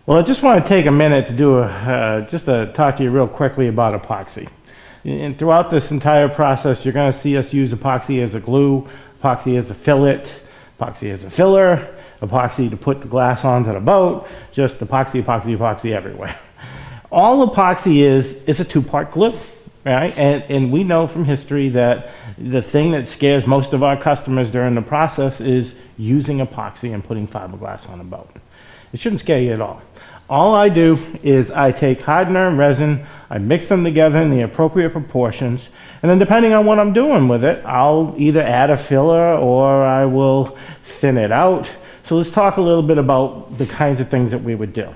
Well, I just want to take a minute to do just to talk to you real quickly about epoxy. And throughout this entire process, you're going to see us use epoxy as a glue, epoxy as a fillet, epoxy as a filler, epoxy to put the glass onto the boat, just epoxy, epoxy, epoxy everywhere. All epoxy is a two-part glue, right? And we know from history that the thing that scares most of our customers during the process is using epoxy and putting fiberglass on a boat. It shouldn't scare you at all. All I do is I take hardener and resin, I mix them together in the appropriate proportions, and then depending on what I'm doing with it, I'll either add a filler or I will thin it out. So let's talk a little bit about the kinds of things that we would do.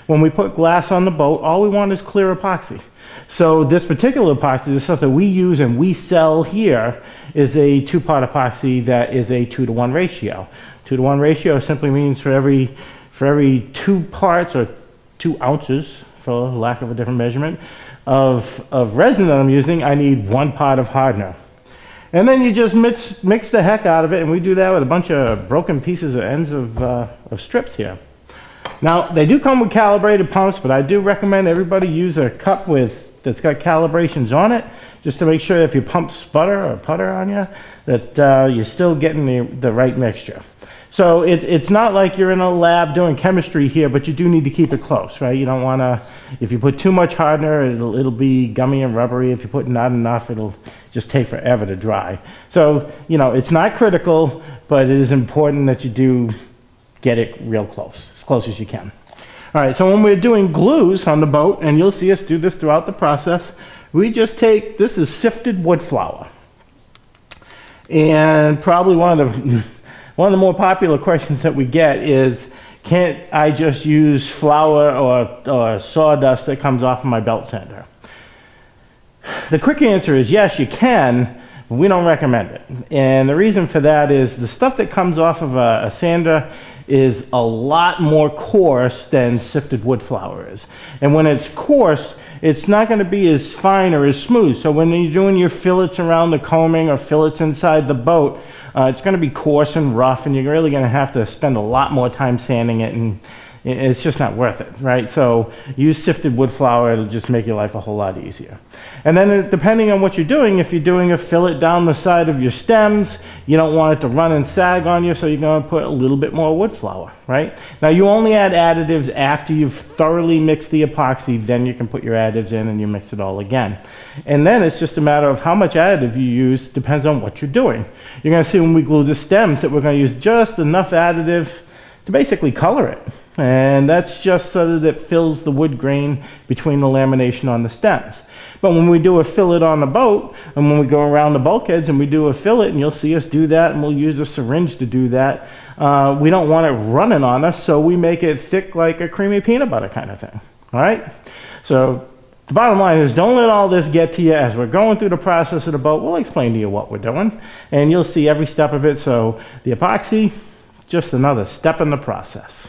When we put glass on the boat, all we want is clear epoxy. So this particular epoxy, the stuff that we use and we sell here, is a two-part epoxy that is a 2-to-1 ratio. 2-to-1 ratio simply means for every 2 parts or 2 ounces, for lack of a different measurement, of resin that I'm using, I need 1 part of hardener. And then you just mix the heck out of it, and we do that with a bunch of broken pieces of ends of strips here. Now, they do come with calibrated pumps, but I do recommend everybody use a cup that's got calibrations on it, just to make sure if your pump sputter or putter on you, that you're still getting the right mixture. So it's not like you're in a lab doing chemistry here, but you do need to keep it close, right? You don't want to, if you put too much hardener, it'll be gummy and rubbery. If you put not enough, it'll just take forever to dry. So, you know, it's not critical, but it is important that you do get it real close as you can. All right, so when we're doing glues on the boat, and you'll see us do this throughout the process, we just take, this is sifted wood flour. And probably one of the more popular questions that we get is, can't I just use flour or sawdust that comes off of my belt sander? The quick answer is yes, you can, but we don't recommend it. And the reason for that is the stuff that comes off of a sander is a lot more coarse than sifted wood flour is. And when it's coarse, it's not going to be as fine or as smooth. So when you're doing your fillets around the coaming or fillets inside the boat, it's going to be coarse and rough, and you're really going to have to spend a lot more time sanding it, and it's just not worth it, right? So use sifted wood flour, it'll just make your life a whole lot easier. And then depending on what you're doing, if you're doing a fillet down the side of your stems, you don't want it to run and sag on you, so you're going to put a little bit more wood flour, right? Now you only add additives after you've thoroughly mixed the epoxy, then you can put your additives in and you mix it all again. And then it's just a matter of how much additive you use, depends on what you're doing. You're going to see when we glue the stems that we're going to use just enough additive to basically color it. And that's just so that it fills the wood grain between the lamination on the stems. But when we do a fillet on the boat, and when we go around the bulkheads and we do a fillet, and you'll see us do that, and we'll use a syringe to do that, we don't want it running on us, so we make it thick like a creamy peanut butter kind of thing. All right? So the bottom line is, don't let all this get to you. As we're going through the process of the boat, we'll explain to you what we're doing, and you'll see every step of it. So the epoxy, just another step in the process.